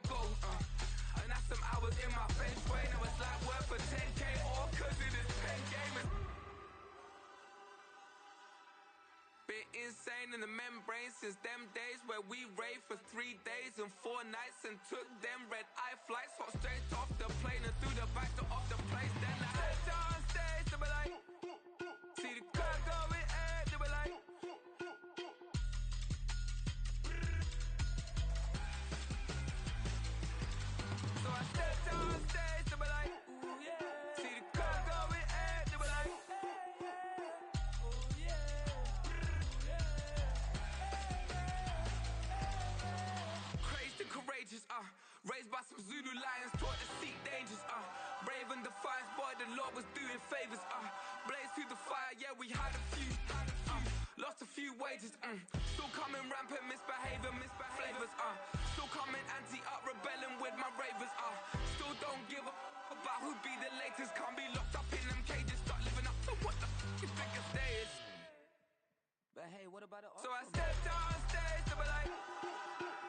go. And that's some hours in my feng shui. Now it's like worth for 10K all cause it is pen gamers. Been insane in the membrane since them days where we raved for 3 days and 4 nights and took them red-eye flights. Hot straight off the plane and through the back door of the place. Then I stepped on stage, they were like, see the crowd going air, they were like, so I stepped on stage, they were like, ooh yeah. See the crowd going air, they were like, ooh yeah. Crazed and courageous, raised by some Zulu lions, taught to seek dangers, brave and defiant, boy, the Lord was doing favors, blaze through the fire, yeah, we had a few, lost a few wages, still coming rampant, misbehavior, flavors, still coming anti-up, rebelling with my ravers, still don't give a about who be the latest, can't be locked up in them cages, start living up to what the you think a day is. But hey, what about it? So I stepped on stage, they were like,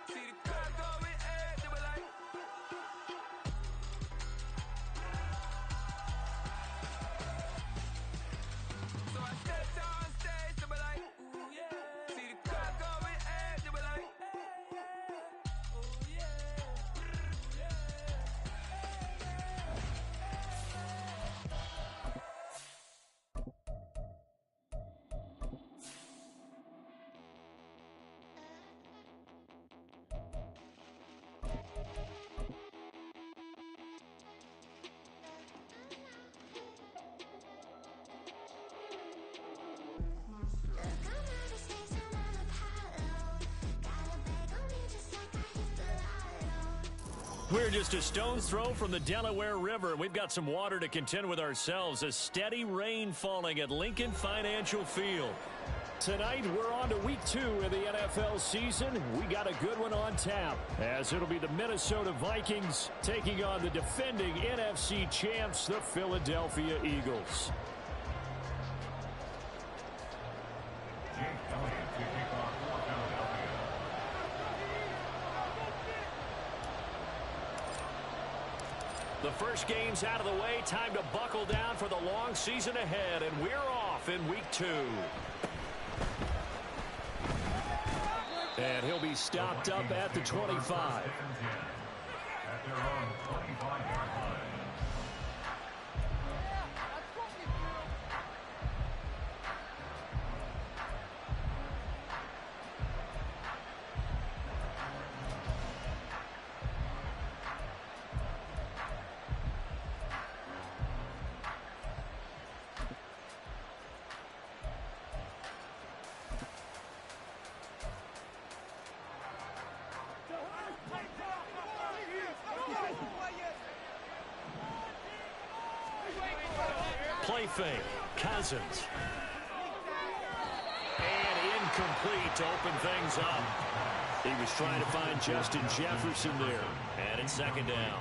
see the crowd going air, they were like, so I stepped on stage, they were like, ooh yeah. See the crowd going air, they were like, ooh yeah. We're just a stone's throw from the Delaware River. We've got some water to contend with ourselves. A steady rain falling at Lincoln Financial Field. Tonight, we're on to week 2 of the NFL season. We got a good one on tap, as it'll be the Minnesota Vikings taking on the defending NFC champs, the Philadelphia Eagles. The first game's out of the way. Time to buckle down for the long season ahead, and we're off in week 2. And he'll be stopped up at the 25. At their own 25-yard line. Play fake. Cousins. And incomplete to open things up. He was trying to find Justin Jefferson there. And it's second down.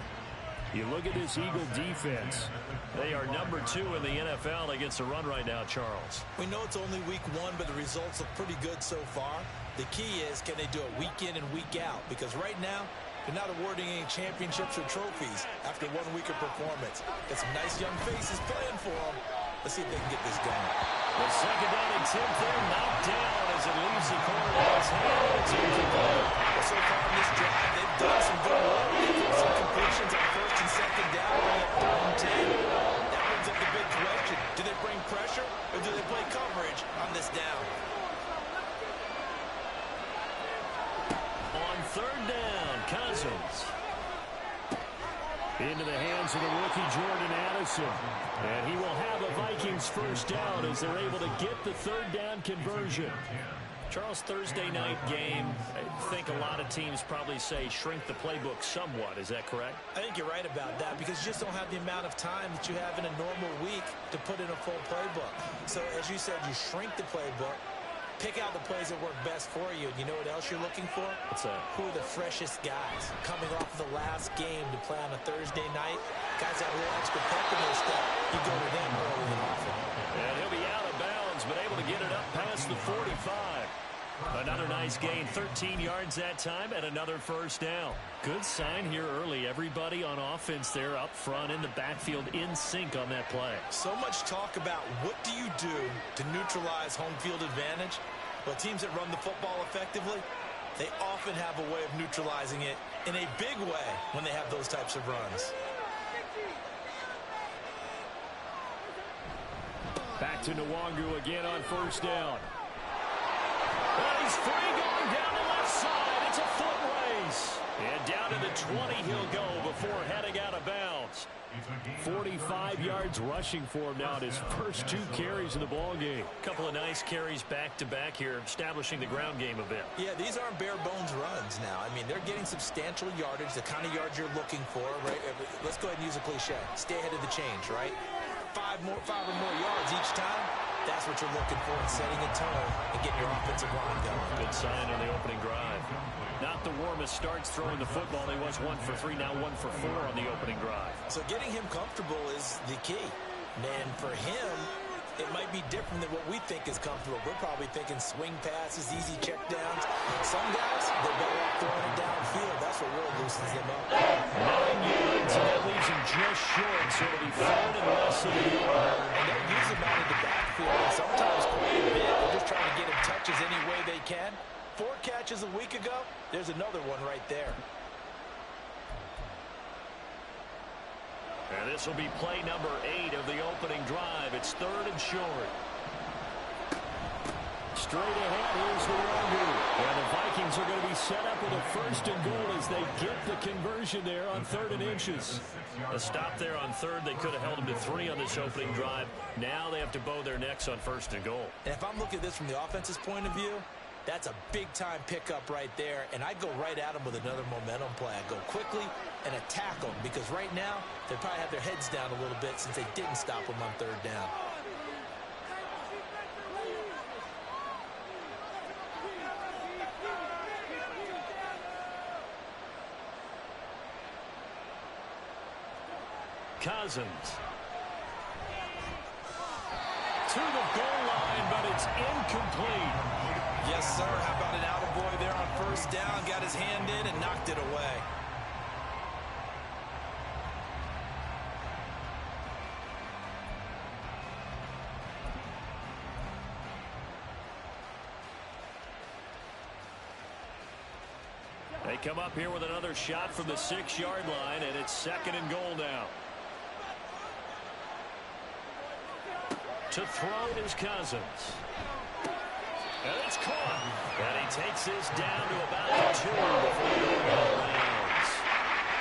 You look at this Eagle defense. They are number 2 in the NFL against the run right now, Charles. We know it's only week 1, but the results look pretty good so far. The key is, can they do it week in and week out? Because right now, they're not awarding any championships or trophies after 1 week of performance. Got some nice young faces playing for them. Let's see if they can get this going. The second down attempt there, knocked down as it leaves the quarterback's hand. It's incomplete. Well, so far in this drive, they've done some good work. They've thrown some completions on first and second down, bring up 3rd and 10. That brings up the big question. Do they bring pressure or do they play coverage on this down? On 3rd down, Cousins. Into the hands of the rookie Jordan Addison. And he will have a Vikings first down as they're able to get the 3rd down conversion. Charles, Thursday night game, I think a lot of teams probably say shrink the playbook somewhat. Is that correct? I think you're right about that because you just don't have the amount of time that you have in a normal week to put in a full playbook. So as you said, you shrink the playbook. Pick out the plays that work best for you. And you know what else you're looking for? What's that? Who are the freshest guys coming off the last game to play on a Thursday night? Guys that have a little extra pep in their step, you go to them early and often. And he'll be out of bounds, but able to get it up past the 45. Another nice gain, 13 yards that time, and another first down. Good sign here early. Everybody on offense there up front in the backfield in sync on that play. So much talk about what do you do to neutralize home field advantage. Well, teams that run the football effectively, they often have a way of neutralizing it in a big way when they have those types of runs. Back to Nwangu again on first down. And he's free going down the left side. It's a foot race. And down to the 20 he'll go before heading out of bounds. 45 yards rushing for him now in his first 2 carries in the ball game. Couple of nice carries back-to-back here, establishing the ground game a bit. Yeah, these aren't bare-bones runs now. I mean, they're getting substantial yardage, the kind of yards you're looking for, right? Let's go ahead and use a cliche. Stay ahead of the change, right? 5 or more yards each time. That's what you're looking for in setting a tone and getting your offensive line going. Good sign on the opening drive. Not the warmest starts throwing the football. He was 1 for 3, now 1 for 4 on the opening drive. So getting him comfortable is the key. And for him, it might be different than what we think is comfortable. We're probably thinking swing passes, easy checkdowns. Some guys, they're better off throwing it downfield. That's what really loosens them up. 9 yards, and that leaves him just short. So it'll be 3rd and less of the yard. And they'll use him out of the backfield, and sometimes quite a bit. They're just trying to get him touches any way they can. 4 catches a week ago, there's another one right there. And this will be play number 8 of the opening drive. It's 3rd and short. Straight ahead, here's Nwangu. And the Vikings are going to be set up with a 1st and goal as they get the conversion there on 3rd and inches. A stop there on 3rd. They could have held them to 3 on this opening drive. Now they have to bow their necks on 1st and goal. And if I'm looking at this from the offense's point of view, that's a big-time pickup right there, and I go right at them with another momentum play. I go quickly and attack them because right now they probably have their heads down a little bit since they didn't stop them on 3rd down. Cousins. To the goal line, but it's incomplete. Yes, sir. How about an attaboy there on 1st down? Got his hand in and knocked it away. They come up here with another shot from the 6-yard line, and it's 2nd and goal now. To throw it is Cousins. And it's caught. And he takes this down to about the 2 before going out of bounds.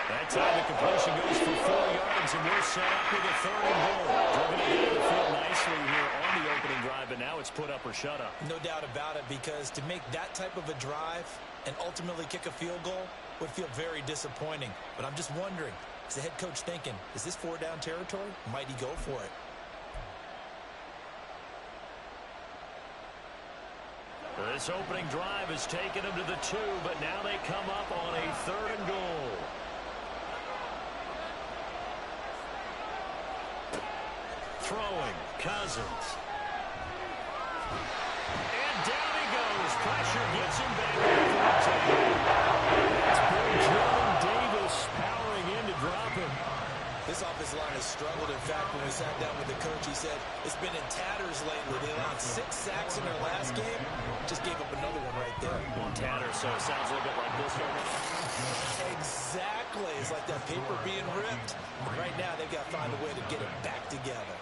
That time the completion goes for 4 yards, and we're set up with a 3rd and goal. Driven it into the field nicely here on the opening drive, but now it's put up or shut up. No doubt about it, because to make that type of a drive and ultimately kick a field goal would feel very disappointing. But I'm just wondering, is the head coach thinking, is this 4-down territory? Might he go for it? This opening drive has taken them to the 2, but now they come up on a 3rd and goal. Throwing, Cousins. And down he goes. Pressure gets him back to the 14. It's big Jordan Davis powering in to drop him. This offensive line has struggled. In fact, when we sat down with the coach, he said it's been in tatters lately. They allowed 6 sacks in their last game. Just gave up another one right there. In tatters, so it sounds a little bit like this one. Exactly. It's like that paper being ripped. Right now, they've got to find a way to get it back together.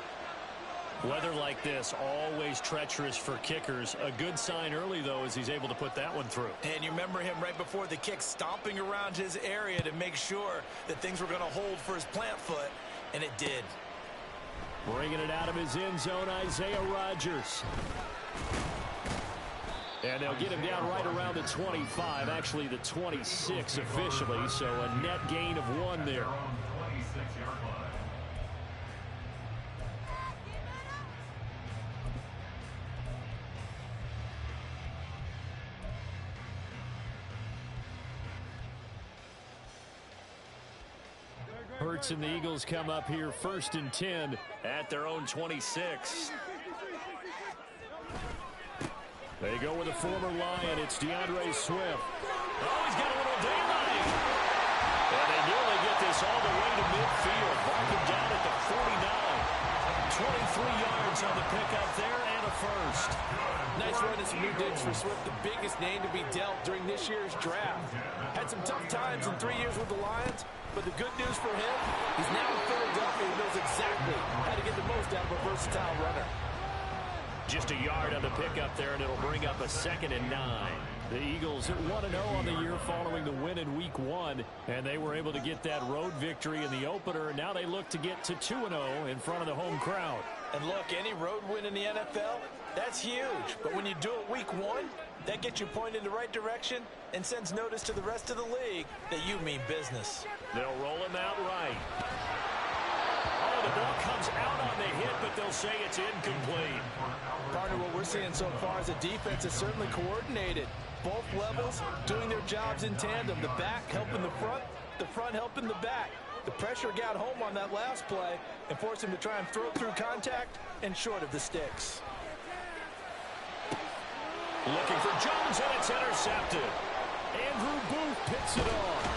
Weather like this, always treacherous for kickers. A good sign early, though, as he's able to put that one through. And you remember him right before the kick stomping around his area to make sure that things were going to hold for his plant foot, and it did. Bringing it out of his end zone, Isaiah Rodgers. And they'll get him down right around the 25, actually the 26 officially, so a net gain of 1 there. Hurts and the Eagles come up here 1st and 10 at their own 26. They go with a former Lion. It's DeAndre Swift. Oh, he's got a little daylight. And they nearly get this all the way to midfield. Mark him down at the 49. 23 yards on the pickup there and a first. Nice run and some new digs for Swift, the biggest name to be dealt during this year's draft. Had some tough times in 3 years with the Lions, but the good news for him, he's now in Philadelphia and knows exactly how to get the most out of a versatile runner. Just a yard on the pickup there, and it'll bring up a 2nd and 9. The Eagles at 1-0 on the year following the win in Week 1, and they were able to get that road victory in the opener, and now they look to get to 2-0 in front of the home crowd. And look, any road win in the NFL, that's huge. But when you do it Week 1, that gets you pointed in the right direction and sends notice to the rest of the league that you mean business. They'll roll him out right. Oh, the ball comes out on the hit, but they'll say it's incomplete. Partner, what we're seeing so far is the defense is certainly coordinated. Both levels doing their jobs in tandem. The back helping the front helping the back. The pressure got home on that last play and forced him to try and throw through contact and short of the sticks. Looking for Jones, and it's intercepted. Andrew Booth picks it off.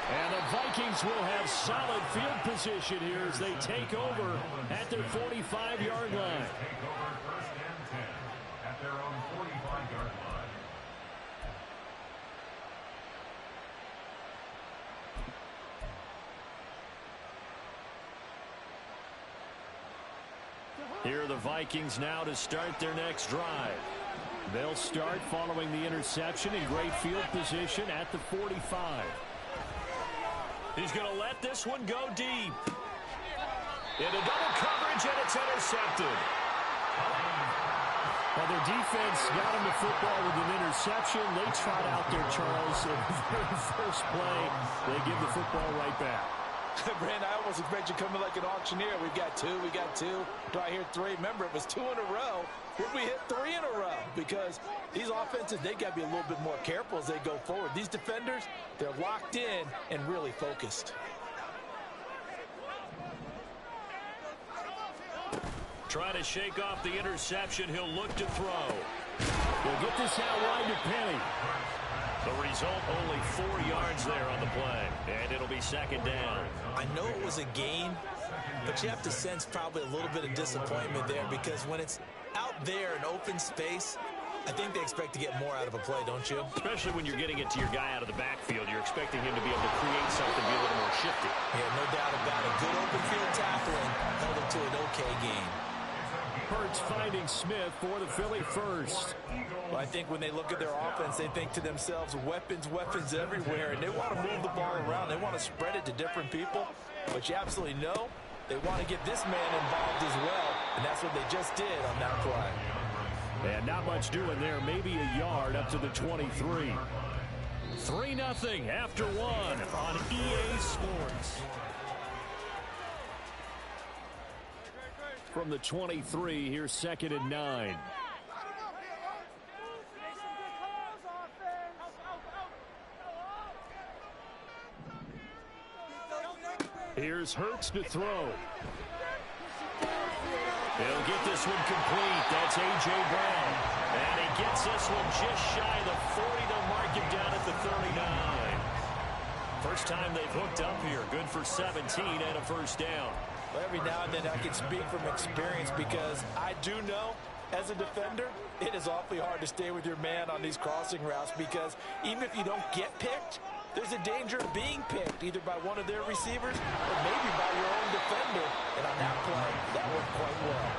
And the Vikings will have solid field position here as they take over at their 45-yard line. Take over 1st and 10 at their own 45-yard line. Here are the Vikings now to start their next drive. They'll start following the interception in great field position at the 45. He's going to let this one go deep. Into double coverage, and it's intercepted. Well, their defense got him the football with an interception. They trot out there, Charles. In the very first play, they give the football right back. Brand, I almost expect you coming like an auctioneer. We've got two. Do I hear 3? Remember, it was 2 in a row. Would we hit 3 in a row? Because these offenses, they got to be a little bit more careful as they go forward. These defenders, they're locked in and really focused. Trying to shake off the interception. He'll look to throw. We'll get this out wide to Penny. The result, only 4 yards there on the play. And it'll be 2nd down. I know it was a gain, but you have to sense probably a little bit of disappointment there because when it's out there in open space, I think they expect to get more out of a play, don't you? Especially when you're getting it to your guy out of the backfield. You're expecting him to be able to create something, be a little more shifty. Yeah, no doubt about it. Good open field tackling held him to an okay gain. Hurts finding Smith for the Philly first. Well, I think when they look at their offense, they think to themselves, weapons everywhere, and they want to move the ball around. They want to spread it to different people, but you absolutely know they want to get this man involved as well, and that's what they just did on that play. And not much doing there, maybe a yard up to the 23. 3-0 after 1 on EA Sports. From the 23, here's 2nd and 9. Here's Hurts to throw. He'll get this one complete. That's A.J. Brown. And he gets this one just shy of the 40. They'll mark him down at the 39. First time they've hooked up here. Good for 17 and a first down. Well, every now and then I can speak from experience because I do know as a defender, it is awfully hard to stay with your man on these crossing routes because even if you don't get picked, there's a danger of being picked either by one of their receivers or maybe by your own defender. And on that play, that worked quite well.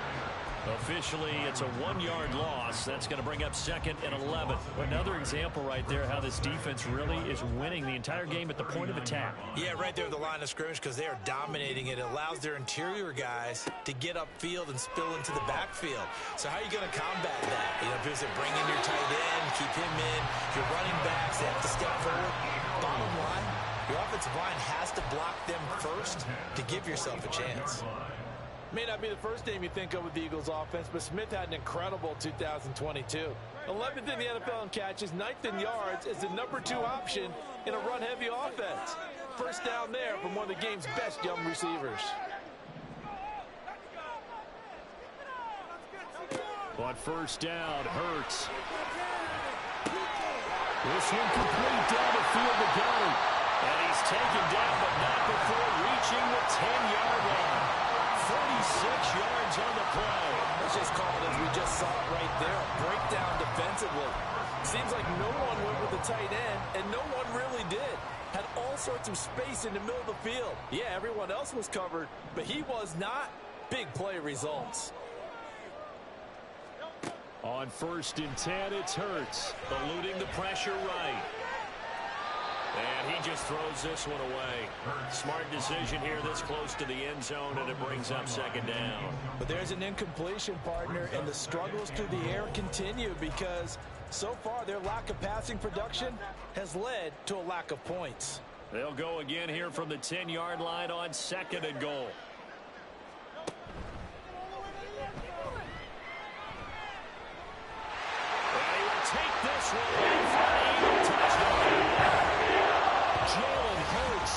Officially, it's a 1-yard loss. That's going to bring up 2nd and 11. Another example right there how this defense really is winning the entire game at the point of attack. Yeah, right there at the line of scrimmage because they are dominating it. It allows their interior guys to get upfield and spill into the backfield. So how are you going to combat that? You know, if it's bring in your tight end, keep him in, your running backs, they have to step forward. Bottom line, your offensive line has to block them first to give yourself a chance. May not be the first name you think of with the Eagles offense, but Smith had an incredible 2022. 11th in the NFL in catches, 9th in yards as the #2 option in a run-heavy offense. First down there from one of the game's best young receivers. On first down, Hurts. This one complete down the field to Gunner. And he's taken down, but not before reaching the 10-yard line. 46 yards on the play. Let's just call it as we just saw it right there. A breakdown defensively. Seems like no one went with the tight end, and no one really did. Had all sorts of space in the middle of the field. Yeah, everyone else was covered, but he was not. Big play results. On first and 10, it's Hurts, eluding the pressure right. And he just throws this one away. Smart decision here this close to the end zone, and it brings up second down. But there's an incompletion, partner, and the struggles through the air continue because so far their lack of passing production has led to a lack of points. They'll go again here from the 10-yard line on second and goal. Take this one in for an Eagle touchdown. Jalen Hurts,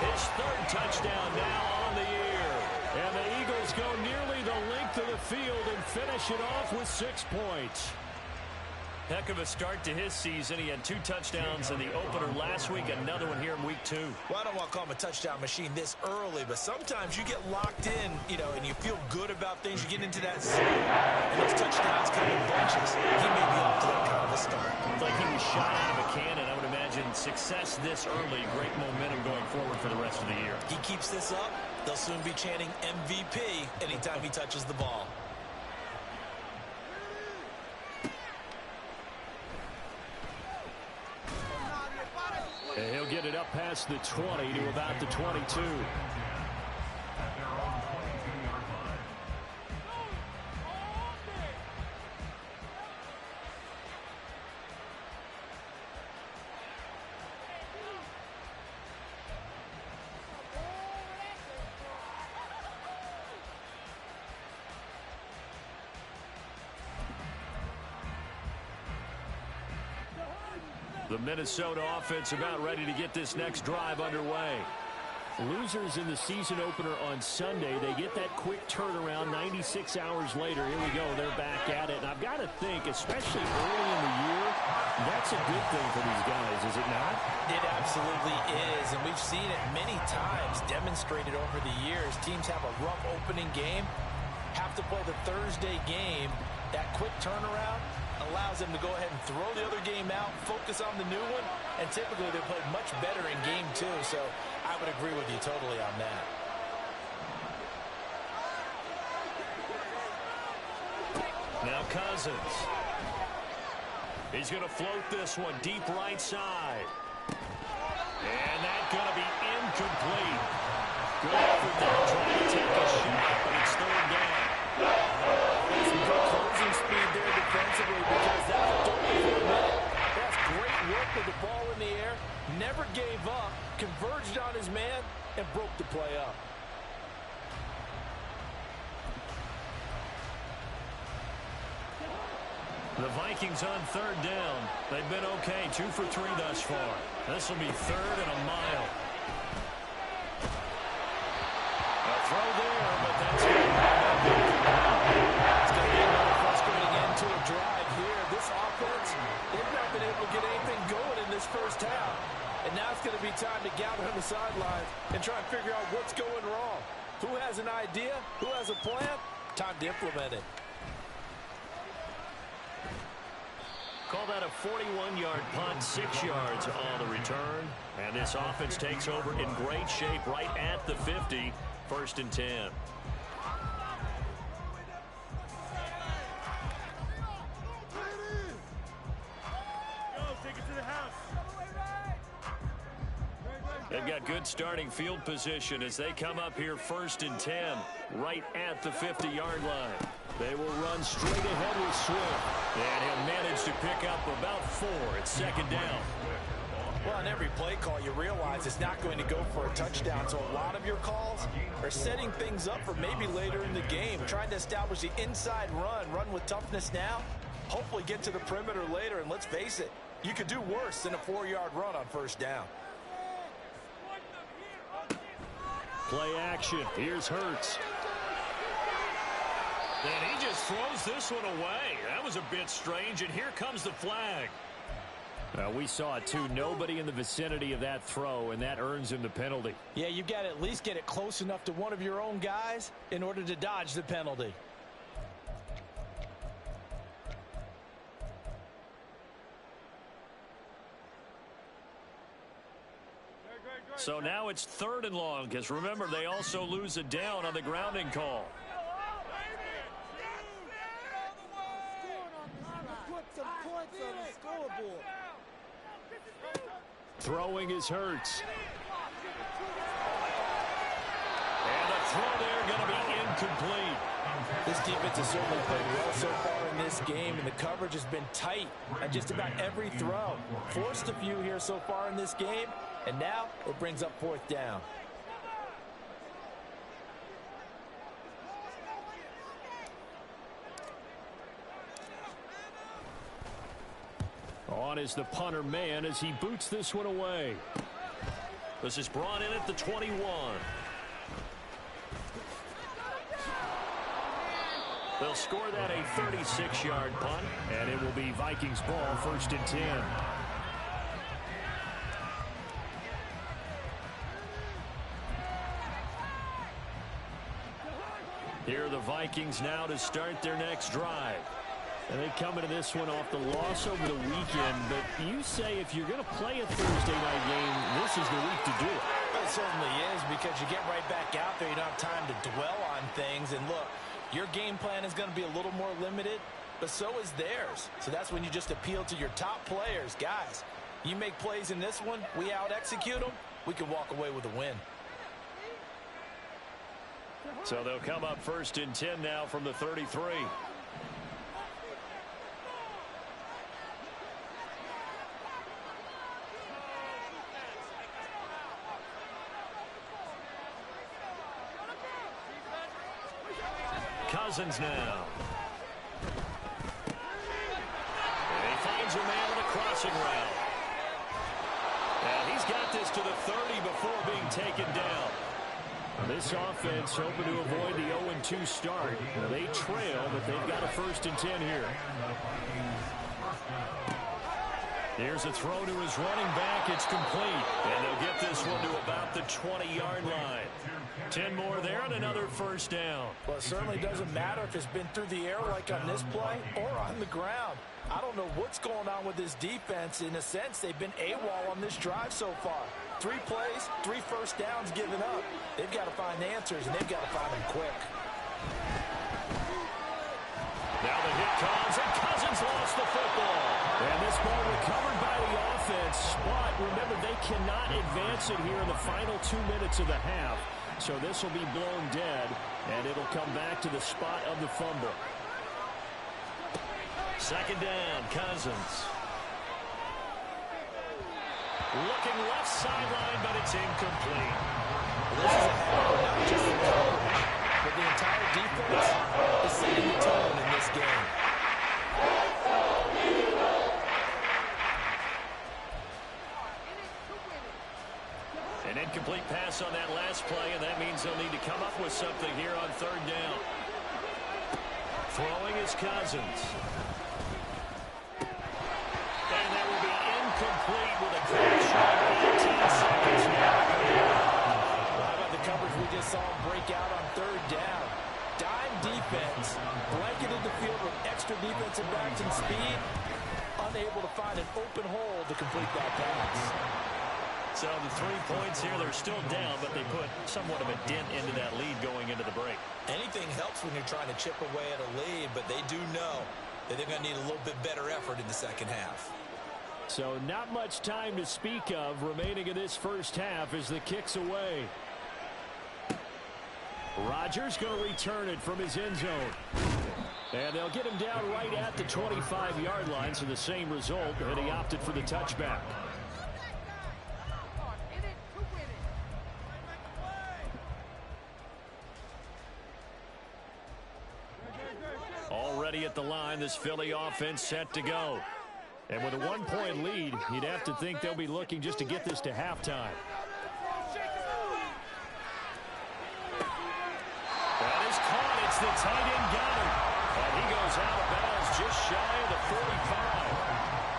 his third touchdown now on the year. And the Eagles go nearly the length of the field and finish it off with 6 points. Heck of a start to his season. He had 2 touchdowns in the opener last week, another one here in week 2. Well, I don't want to call him a touchdown machine this early, but sometimes you get locked in, and you feel good about things. You get into that zone, and those touchdowns come in bunches. He may be off to that kind of a start. It's like he was shot out of a cannon. I would imagine success this early, great momentum going forward for the rest of the year. He keeps this up, they'll soon be chanting MVP anytime he touches the ball. And he'll get it up past the 20 to about the 22. The Minnesota offense about ready to get this next drive underway. Losers in the season opener on Sunday, they get that quick turnaround 96 hours later. Here we go, they're back at it. And I've got to think, especially early in the year, that's a good thing for these guys, is it not? It absolutely is, and we've seen it many times demonstrated over the years. Teams have a rough opening game, have to play the Thursday game. That quick turnaround allows them to go ahead and throw the other game out, focus on the new one, and typically they play much better in game 2, so I would agree with you totally on that. Now Cousins. He's going to float this one deep right side. And that's going to be incomplete. Good effort there trying to take a shot, but it's third down. Some good closing speed there defensively because that's a total for a minute. That's great work with the ball in the air. Never gave up, converged on his man, and broke the play up. The Vikings on third down. They've been okay, 2 for 3 thus far. This will be third and a mile. A throw there, but that's it. It's going to be another frustrating end to a drive here. This offense, they've not been able to get anything going in this first half. And now it's going to be time to gather on the sidelines and try and figure out what's going wrong. Who has an idea? Who has a plan? Time to implement it. Call that a 41-yard punt, 6 yards on the return. And this offense takes over in great shape right at the 50, 1st and 10. They've got good starting field position as they come up here 1st and 10, right at the 50-yard line. They will run straight ahead with Swift, and he'll manage to pick up about 4 at second down. Well, on every play call, you realize it's not going to go for a touchdown, so a lot of your calls are setting things up for maybe later in the game, trying to establish the inside run with toughness now, hopefully get to the perimeter later, and let's face it, you could do worse than a 4-yard run on first down. Play action. Here's Hurts. And he just throws this one away. That was a bit strange, and here comes the flag. We saw it, too. Nobody in the vicinity of that throw, and that earns him the penalty. Yeah, you've got to at least get it close enough to one of your own guys in order to dodge the penalty. So now it's 3rd and long, because remember, they also lose a down on the grounding call. Throwing is Hurts. And the throw there going to be incomplete. This defense has certainly played well so far in this game, and the coverage has been tight on just about every throw. Forced a few here so far in this game, and now it brings up 4th down. On is the punter man as he boots this one away. This is brought in at the 21. They'll score that a 36-yard punt, and it will be Vikings ball, 1st and 10. Here are the Vikings now to start their next drive. And they come into this one off the loss over the weekend. But you say if you're going to play a Thursday night game, this is the week to do it. It certainly is, because you get right back out there. You don't have time to dwell on things. And look, your game plan is going to be a little more limited, but so is theirs. So that's when you just appeal to your top players. Guys, you make plays in this one, we out-execute them, we can walk away with a win. So they'll come up 1st and 10 now from the 33. Cousins now. And he finds a man on a crossing route. And he's got this to the 30 before being taken down. This offense hoping to avoid the 0-2 start. They trail, but they've got a 1st and 10 here. Here's a throw to his running back. It's complete. And they'll get this one to about the 20-yard line. 10 more there and another 1st down. Well, it certainly doesn't matter if it's been through the air like on this play or on the ground. I don't know what's going on with this defense. In a sense, they've been AWOL on this drive so far. 3 plays, 3 1st downs given up. They've got to find answers, and they've got to find them quick. Now the hit comes, and Cousins lost the football. And this ball recovered by the offense. But remember, they cannot advance it here in the final 2 minutes of the half. So this will be blown dead, and it'll come back to the spot of the fumble. 2nd down, Cousins. Looking left sideline, but it's incomplete. This is a habit, not just the code, but the entire defense is setting the tone in this game. An incomplete pass on that last play, and that means they'll need to come up with something here on 3rd down. Throwing is Cousins. And that will be incomplete with a crash shot. 18 seconds now. How about the coverage we just saw break out on 3rd down? Dime defense, blanketed the field with extra defensive backs and speed, unable to find an open hole to complete that pass. So the 3 points here, they're still down, but they put somewhat of a dent into that lead going into the break. Anything helps when you're trying to chip away at a lead, but they do know that they're going to need a little bit better effort in the 2nd half. So not much time to speak of remaining in this 1st half as the kick's away. Rodgers going to return it from his end zone. And they'll get him down right at the 25-yard line, so the same result, and he opted for the touchback. Already at the line, this Philly offense set to go. And with a 1-point lead, you'd have to think they'll be looking just to get this to halftime. That is caught. It's the tight end got him. And he goes out of bounds just shy of the 45.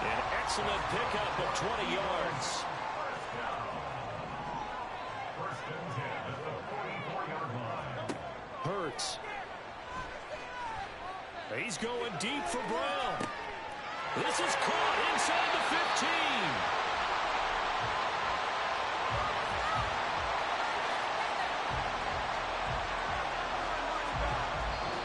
An excellent pickup of 20 yards. First and 10 at the 44-yard line. Hurts. He's going deep for Brown. This is caught inside the 15.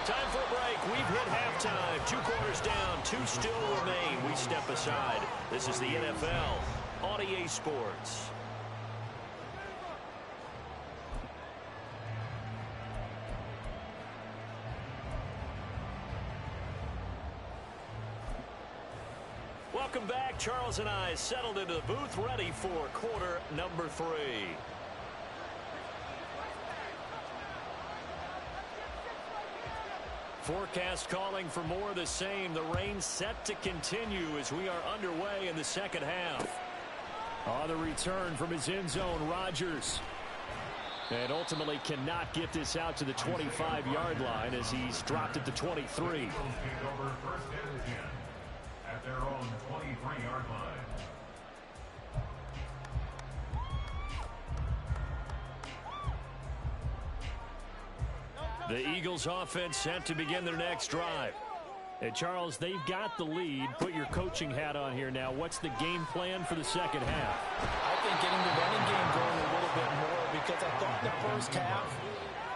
Time for a break. We've hit halftime. 2 quarters down. 2 still remain. We step aside. This is the NFL on EA Sports. Welcome back. Charles and I settled into the booth, ready for quarter number 3. Forecast calling for more of the same. The rain set to continue as we are underway in the second half. On the return from his end zone, Rodgers. And ultimately cannot get this out to the 25-yard line as he's dropped at the 23. Eagles take over first and 10 at their own 23-yard line. The Eagles offense set to begin their next drive. And Charles, they've got the lead. Put your coaching hat on here now. What's the game plan for the second half? I think getting the running game going a little bit more, because I thought the first half,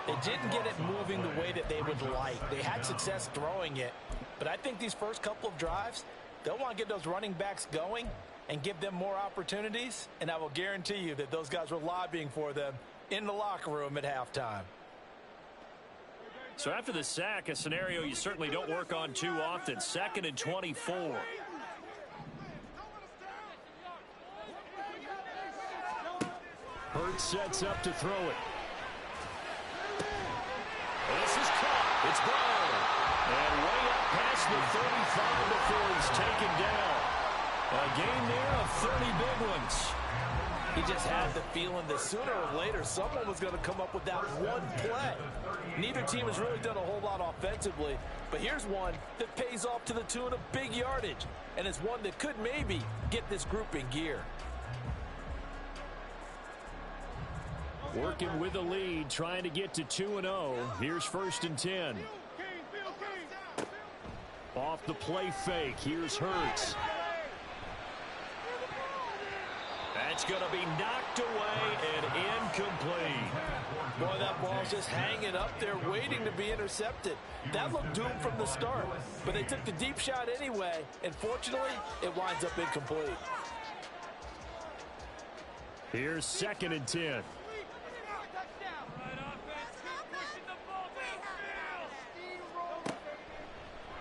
they didn't get it moving the way that they would like. They had success throwing it, but I think these first couple of drives, they'll want to get those running backs going and give them more opportunities, and I will guarantee you that those guys were lobbying for them in the locker room at halftime. So after the sack, a scenario you certainly don't work on too often. 2nd and 24. Hurts sets up to throw it. This is caught. It's Brown. And way up past the 35 before he's taken down. A gain there of 30 big ones. He just had the feeling that sooner or later someone was going to come up with that one play. Neither team has really done a whole lot offensively, but here's one that pays off to the tune of big yardage, and it's one that could maybe get this group in gear. Working with the lead, trying to get to 2-0. Here's 1st and 10. Off the play fake, here's Hurts. That's going to be knocked away and incomplete. Boy, that ball's just hanging up there waiting to be intercepted. That looked doomed from the start, but they took the deep shot anyway, and fortunately, it winds up incomplete. Here's 2nd and 10.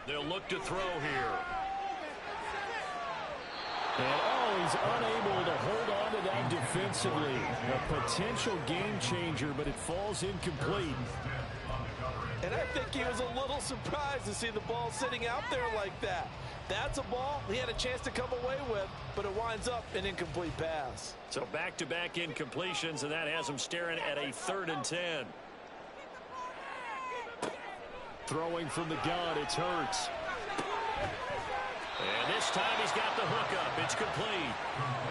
They'll look to throw here. And he's unable to hold on to that defensively. A potential game changer, but it falls incomplete. And I think he was a little surprised to see the ball sitting out there like that. That's a ball he had a chance to come away with, but it winds up an incomplete pass. So back-to-back incompletions, and that has him staring at a 3rd and 10. Throwing from the gun, it's Hurts. And this time he's got the hookup. It's complete.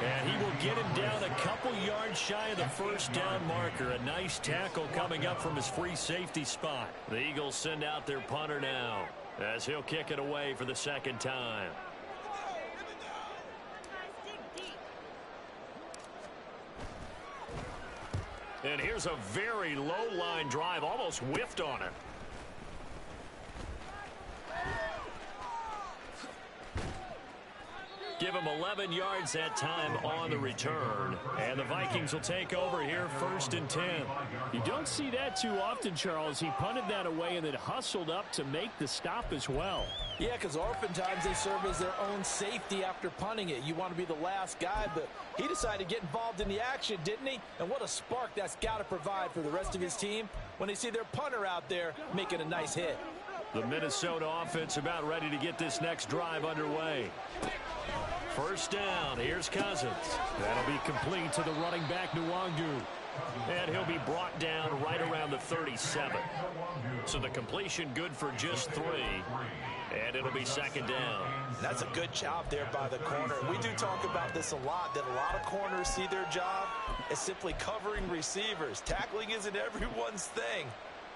And he will get him down a couple yards shy of the 1st down marker. A nice tackle coming up from his free safety spot. The Eagles send out their punter now as he'll kick it away for the 2nd time. And here's a very low line drive, almost whiffed on it. Give him 11 yards that time on the return. And the Vikings will take over here 1st and 10. You don't see that too often, Charles. He punted that away and then hustled up to make the stop as well. Yeah, because oftentimes they serve as their own safety after punting it. You want to be the last guy, but he decided to get involved in the action, didn't he? And what a spark that's got to provide for the rest of his team when they see their punter out there making a nice hit. The Minnesota offense about ready to get this next drive underway. 1st down. Here's Cousins. That'll be complete to the running back, Nwangu. And he'll be brought down right around the 37. So the completion good for just 3. And it'll be second down. That's a good job there by the corner. We do talk about this a lot, that a lot of corners see their job as simply covering receivers. Tackling isn't everyone's thing.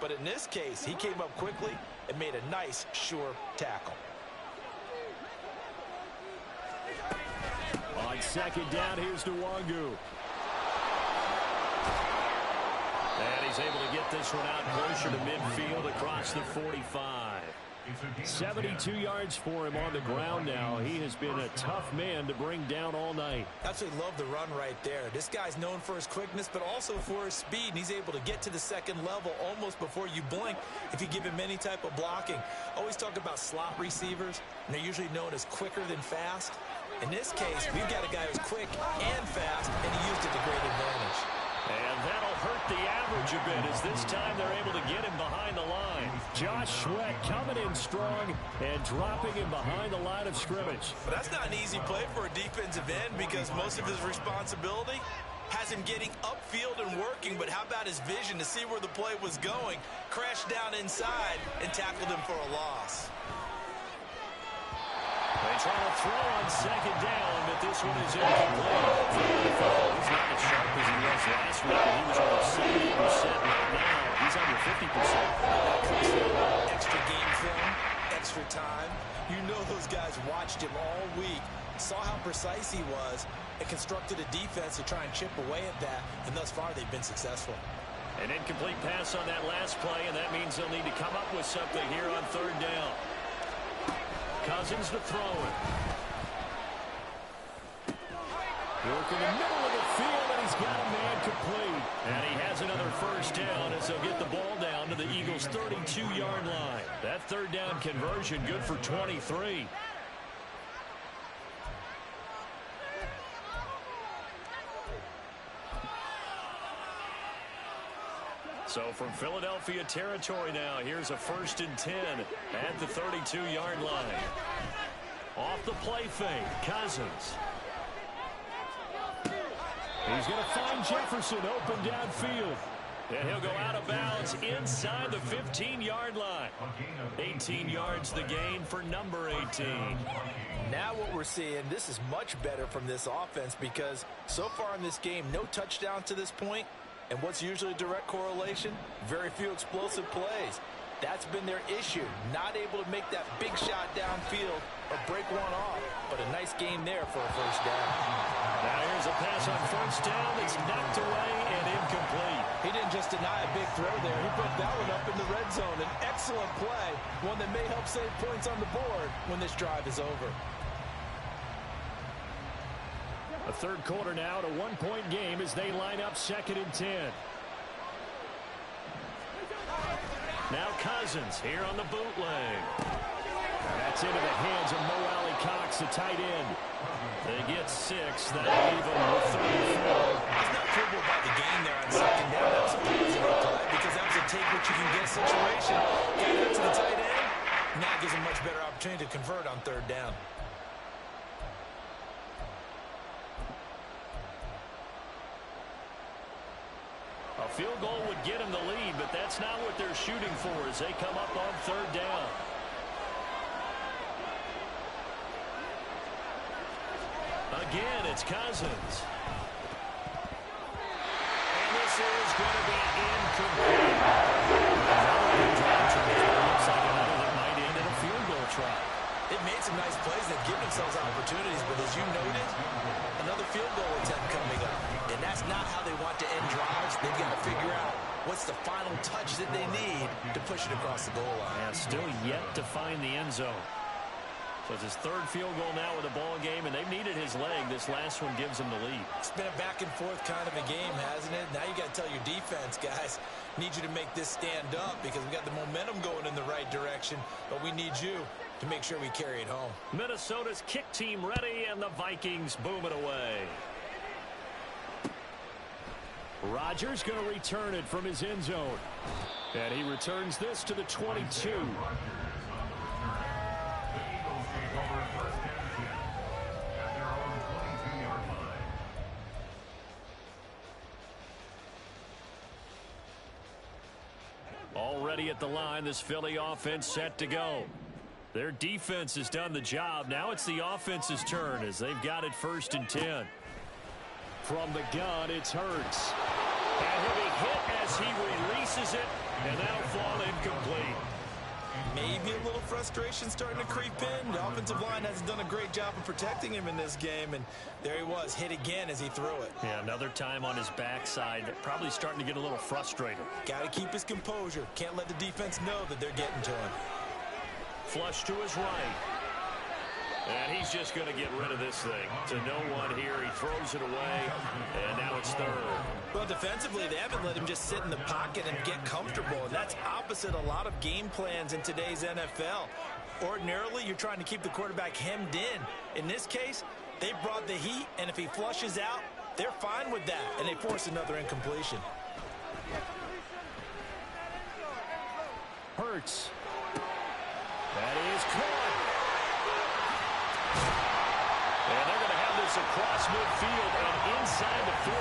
But in this case, he came up quickly and made a nice, sure tackle. On second down, here's Nwangu. And he's able to get this one out closer to midfield across the 45. 72 yards for him on the ground now. He has been a tough man to bring down all night. Absolutely love the run right there. This guy's known for his quickness, but also for his speed, and he's able to get to the second level almost before you blink if you give him any type of blocking. Always talk about slot receivers, and they're usually known as quicker than fast. In this case, we've got a guy who's quick and fast, and he used it to great advantage. And that'll hurt the average a bit as this time they're able to get him behind the line. Josh Sweat coming in strong and dropping him behind the line of scrimmage. But that's not an easy play for a defensive end because most of his responsibility has him getting upfield and working, but how about his vision to see where the play was going, crashed down inside, and tackled him for a loss. They try to throw on second down, but this one is incomplete. He's not as sharp as he was last week. He was over 70% right now. He's under 50%. Extra game film, extra time. You know those guys watched him all week, saw how precise he was, and constructed a defense to try and chip away at that, and thus far they've been successful. An incomplete pass on that last play, and that means they'll need to come up with something here on third down. Cousins to throw it. Work in the middle of the field, and he's got a man complete. And he has another first down as they'll get the ball down to the Eagles' 32-yard line. That third down conversion good for 23. So from Philadelphia territory now, here's a 1st and 10 at the 32-yard line. Off the play fake, Cousins. He's going to find Jefferson open downfield. And he'll go out of bounds inside the 15-yard line. 18 yards the gain for number 18. Now what we're seeing, this is much better from this offense because so far in this game, no touchdown to this point. And what's usually a direct correlation? Very few explosive plays. That's been their issue. Not able to make that big shot downfield or break one off. But a nice game there for a first down. Now here's a pass on first down that's knocked away and incomplete. He didn't just deny a big throw there. He put that one up in the red zone. An excellent play. One that may help save points on the board when this drive is over. A third quarter now at a one-point game as they line up 2nd and 10. Now Cousins here on the bootleg. That's into the hands of Mo Alley Cox, the tight end. They get 6. That'll leave them with 34. He's not crippled by the gain there on second down. That was a positive play because that was a take-what-you-can-get situation. Got it up to the tight end. Now gives him much better opportunity to convert on third down. A field goal would get them the lead, but that's not what they're shooting for as they come up on third down. Again, it's Cousins. And this is going to be incomplete. Looks like another that might end in a field goal try. They've made some nice plays. They've given themselves opportunities, but as you noted, another field goal attempt coming up. And that's not how they want to end drives. They've got to figure out what's the final touch that they need to push it across the goal line. And still yet to find the end zone. So it's his third field goal now with a ball game, and they've needed his leg. This last one gives them the lead. It's been a back-and-forth kind of a game, hasn't it? Now you got to tell your defense, guys, need you to make this stand up because we got the momentum going in the right direction, but we need you to make sure we carry it home. Minnesota's kick team ready, and the Vikings boom it away. Rodgers going to return it from his end zone. And he returns this to the 22. ready at the line. This Philly offense set to go. Their defense has done the job. Now it's the offense's turn as they've got it 1st and 10. From the gun, it's Hurts. And he'll be hit as he releases it, and that'll fall incomplete. Maybe a little frustration starting to creep in. The offensive line hasn't done a great job of protecting him in this game, and there he was, hit again as he threw it. Yeah, another time on his backside. Probably starting to get a little frustrated. Got to keep his composure. Can't let the defense know that they're getting to him. Flush to his right. And he's just going to get rid of this thing. To no one here. He throws it away, and now it's 3rd. Well, defensively, they haven't let him just sit in the pocket and get comfortable, and that's opposite a lot of game plans in today's NFL. Ordinarily, you're trying to keep the quarterback hemmed in. In this case, they brought the heat, and if he flushes out, they're fine with that, and they force another incompletion. Hurts. That is caught. And they're going to have this across midfield and inside the 45.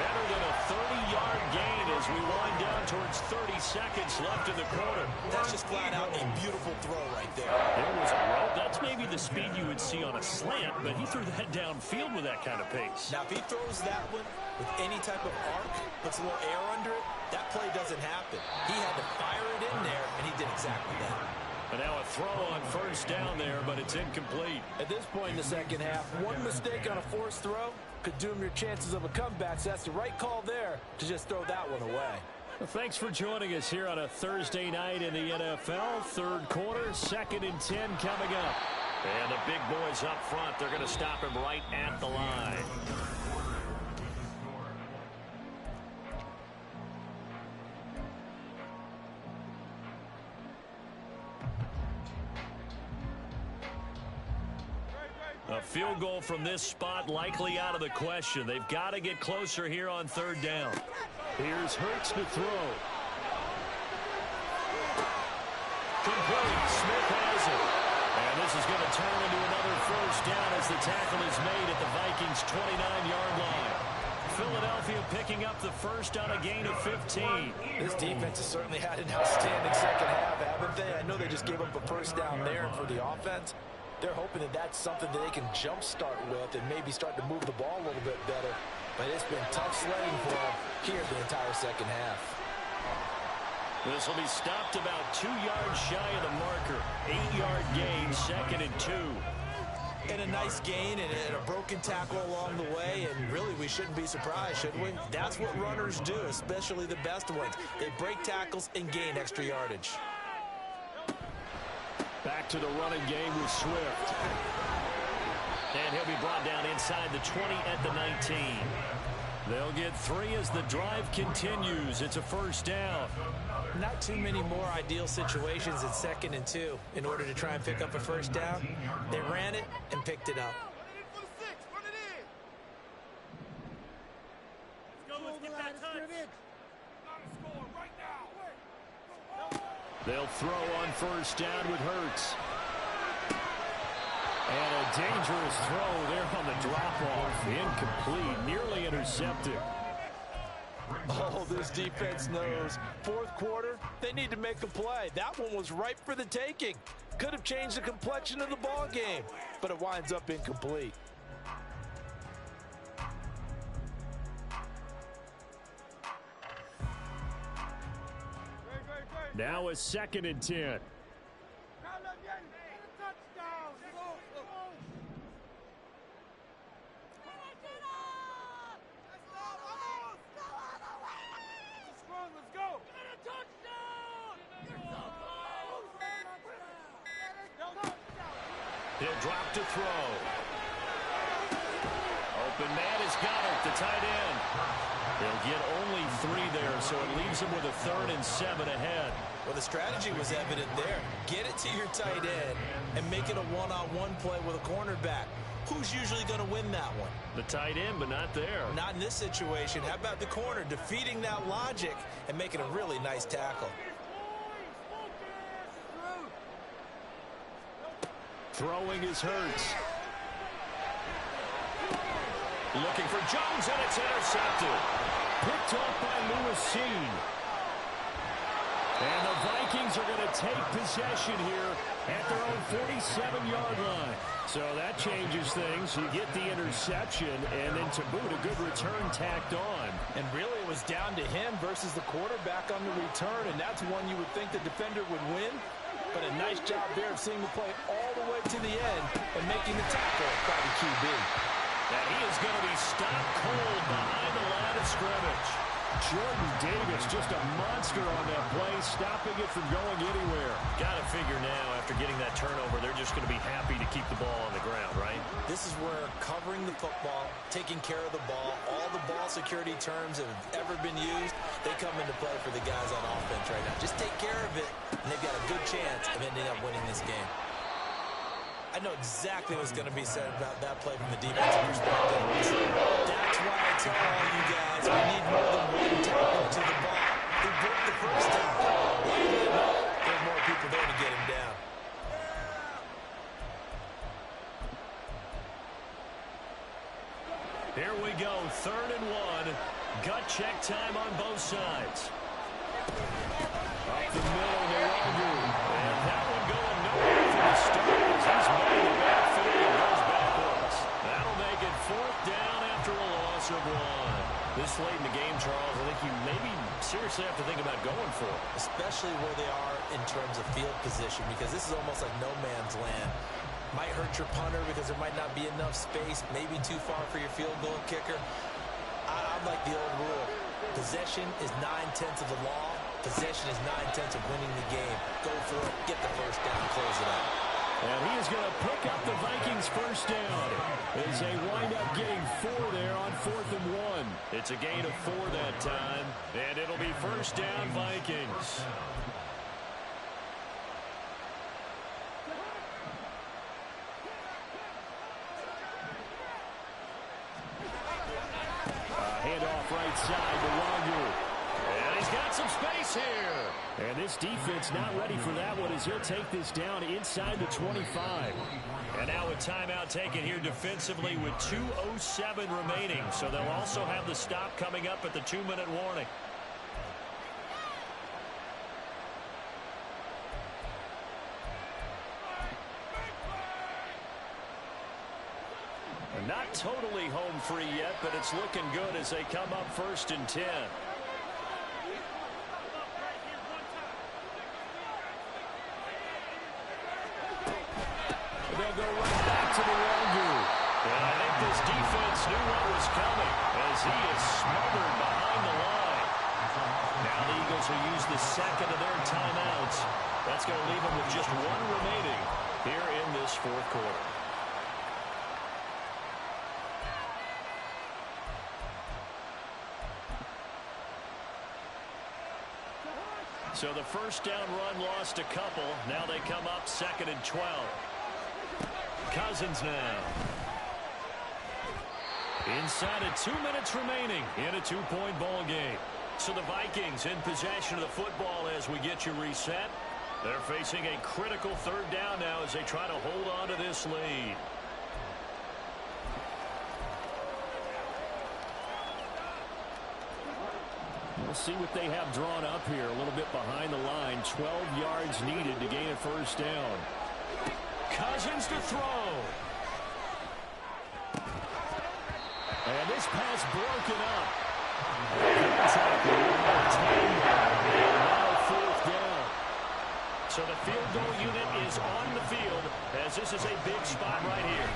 Better than a 30-yard gain as we wind down towards 30 seconds left in the quarter. That's just flat out a beautiful throw right there. There was a rope. That's maybe the speed you would see on a slant, but he threw that downfield with that kind of pace. Now, if he throws that one with any type of arc, puts a little air under it, that play doesn't happen. He had to fire it in there, and he did exactly that. And now a throw on 1st down there, but it's incomplete. At this point in the second half, one mistake on a forced throw could doom your chances of a comeback. So that's the right call there to just throw that one away. Well, thanks for joining us here on a Thursday night in the NFL. 3rd quarter, 2nd and 10 coming up. And the big boys up front, they're going to stop him right at the line. A field goal from this spot likely out of the question. They've got to get closer here on 3rd down. Here's Hurts to throw. Complete. Smith has it. And this is going to turn into another 1st down as the tackle is made at the Vikings' 29-yard line. Philadelphia picking up the 1st on a gain of 15. This defense has certainly had an outstanding second half, haven't they? I know they just gave up a 1st down there, and for the offense, they're hoping that that's something that they can jumpstart with and maybe start to move the ball a little bit better. But it's been tough sledding for them here the entire second half. This will be stopped about 2 yards shy of the marker. 8-yard gain, 2nd and 2. And a nice gain and a broken tackle along the way, and really we shouldn't be surprised, should we? That's what runners do, especially the best ones. They break tackles and gain extra yardage. Back to the running game with Swift. And he'll be brought down inside the 20 at the 19. They'll get 3 as the drive continues. It's a 1st down. Not too many more ideal situations in 2nd and 2 in order to try and pick up a 1st down. They ran it and picked it up. Let's get that touch. They'll throw on 1st down with Hurts. And a dangerous throw there on the drop-off. Incomplete, nearly intercepted. Oh, this defense knows. 4th quarter, they need to make a play. That one was ripe for the taking. Could have changed the complexion of the ball game, but it winds up incomplete. Now a 2nd and 10. He'll drop to throw. Open man has got it, the tight end. They'll get only 3 there, so it leaves them with a 3rd and 7 ahead. Well, the strategy was evident there. Get it to your tight end and make it a one-on-one play with a cornerback. Who's usually going to win that one? The tight end, but not there. Not in this situation. How about the corner defeating that logic and making a really nice tackle? Throwing is Hurts. Looking for Jones, and it's intercepted. Picked off by Lewis Seen. take possession here at their own 47-yard line. So that changes things. You get the interception, and then to boot, a good return tacked on. And really, it was down to him versus the quarterback on the return, and that's one you would think the defender would win. But a nice job there of seeing the play all the way to the end and making the tackle by the QB. And he is going to be stopped cold behind the line of scrimmage. Jordan Davis, just a monster on that play, stopping it from going anywhere. Got to figure now, after getting that turnover, they're just going to be happy to keep the ball on the ground, right? This is where covering the football, taking care of the ball, all the ball security terms that have ever been used, they come into play for the guys on offense right now. Just take care of it, and they've got a good chance of ending up winning this game. I know exactly what's going to be said about that play from the defensive perspective. That's why I tell all you guys, we need more than one tackle to the ball. He broke the first time. There's more people there to get him down. Here we go, 3rd and 1. Gut check time on both sides. Up the middle, Nwogu. And that one going nowhere from the start. He's made the backfield and goes backwards. That'll make it 4th down after a loss of 1. This late in the game, Charles, I think you maybe seriously have to think about going for it. Especially where they are in terms of field position, because this is almost like no man's land. Might hurt your punter because there might not be enough space, maybe too far for your field goal kicker. I'm like the old rule. Possession is 9/10 of the law. Possession is 9/10 of winning the game. Go for it, get the first down, close it out. And he is going to pick up the Vikings first down as they wind up getting 4 there on 4th and 1. It's a gain of 4 that time, and it'll be first down Vikings. Handoff right side to Nwogu. And he's got some space here. And this defense not ready for that one as he'll take this down inside the 25. And now a timeout taken here defensively with 2:07 remaining. So they'll also have the stop coming up at the 2-minute warning. Not totally home free yet, but it's looking good as they come up 1st and 10. They'll go right back to the Nwogu. And I think this defense knew what was coming as he is smothered behind the line. Now the Eagles will use the second of their timeouts. That's going to leave them with just 1 remaining here in this 4th quarter. So the first down run lost a couple. Now they come up 2nd and 12. Cousins now. Inside of 2 minutes remaining in a 2-point ball game. So the Vikings in possession of the football as we get you reset. They're facing a critical 3rd down now as they try to hold on to this lead. We'll see what they have drawn up here. A little bit behind the line. 12 yards needed to gain a first down. Cousins to throw. And this pass broken up. Now 4th down. So the field goal unit is on the field as this is a big spot right here.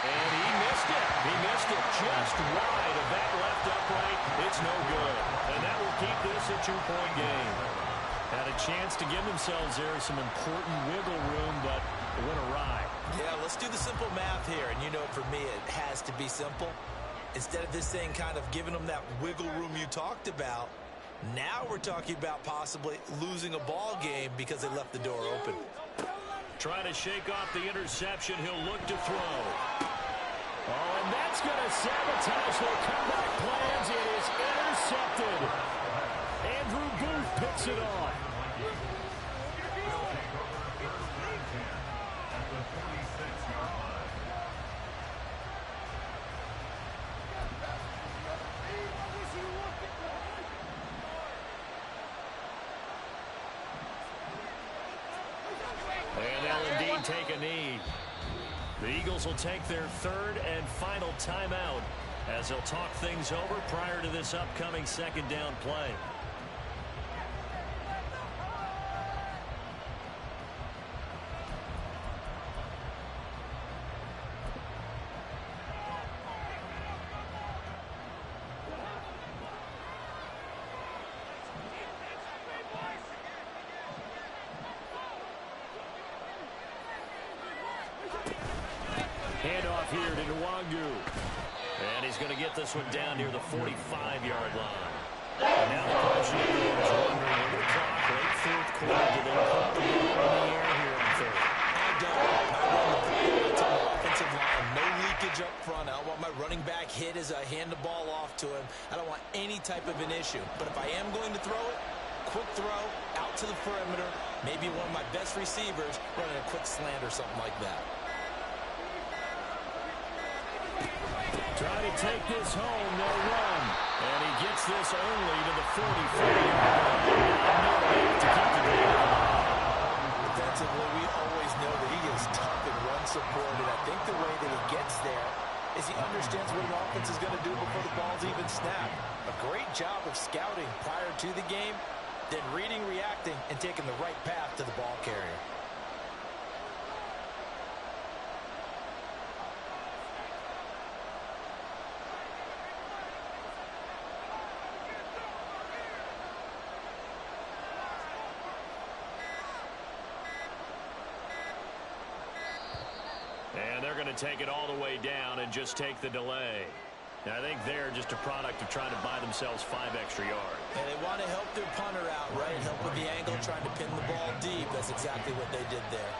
And he missed it. He missed it just wide of that left upright. It's no good. And that will keep this a 2-point game. Had a chance to give themselves there some important wiggle room, but it went awry. Yeah, let's do the simple math here. And you know, for me, it has to be simple. Instead of this thing kind of giving them that wiggle room you talked about, now we're talking about possibly losing a ball game because they left the door open. Trying to shake off the interception. He'll look to throw. Oh, and that's going to sabotage their comeback plans. It is intercepted. Andrew Booth picks it off. take a knee. The Eagles will take their third and final timeout as they'll talk things over prior to this upcoming second down play. Handoff here to Nwangu. And he's going to get this one down near the 45-yard line. And now the question is wondering with the clock, late fourth quarter, do they put the ball in the air here on third? I don't. I run the ball to the offensive line. No leakage up front. I don't want my running back hit as I hand the ball off to him. I don't want any type of an issue. But if I am going to throw it, quick throw, out to the perimeter, maybe one of my best receivers running a quick slant or something like that. Trying to take this home, no run. And he gets this only to the 44-yard line. To keep the game alive. Defensively, we always know that he is tough in run support, and I think the way that he gets there is he understands what an offense is going to do before the ball's even snapped. A great job of scouting prior to the game, then reading, reacting, and taking the right path to the ball carrier. And they're going to take it all the way down and just take the delay. I think they're just a product of trying to buy themselves 5 extra yards. And they want to help their punter out, right? Help with the angle, trying to pin the ball deep. That's exactly what they did there.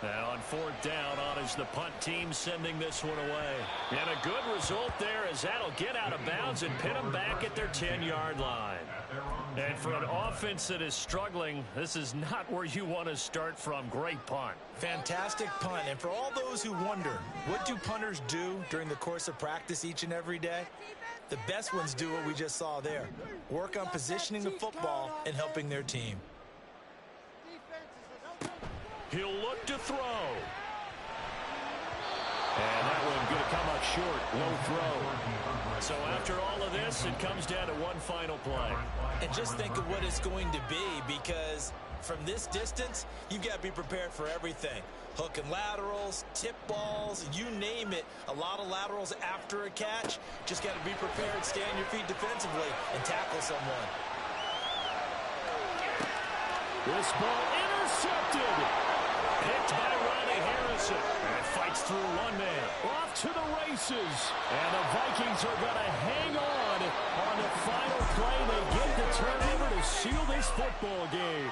And on fourth down, on is the punt team sending this one away. And a good result there as that'll get out of bounds and pin them back at their 10-yard line. And for an offense that is struggling, this is not where you want to start from. Great punt. Fantastic punt. And for all those who wonder, what do punters do during the course of practice each and every day? The best ones do what we just saw there. Work on positioning the football and helping their team. He'll look to throw. And that one going to come up short. Low throw. So after all of this, it comes down to one final play. And just think of what it's going to be, because from this distance, you've got to be prepared for everything. Hook and laterals, tip balls, you name it. A lot of laterals after a catch. Just got to be prepared, stay on your feet defensively, and tackle someone. This ball intercepted. Picked by Riley Harrison. And it fights through one man. Off to the races. And the Vikings are going to hang on the final play. They get the turnover to seal this football game.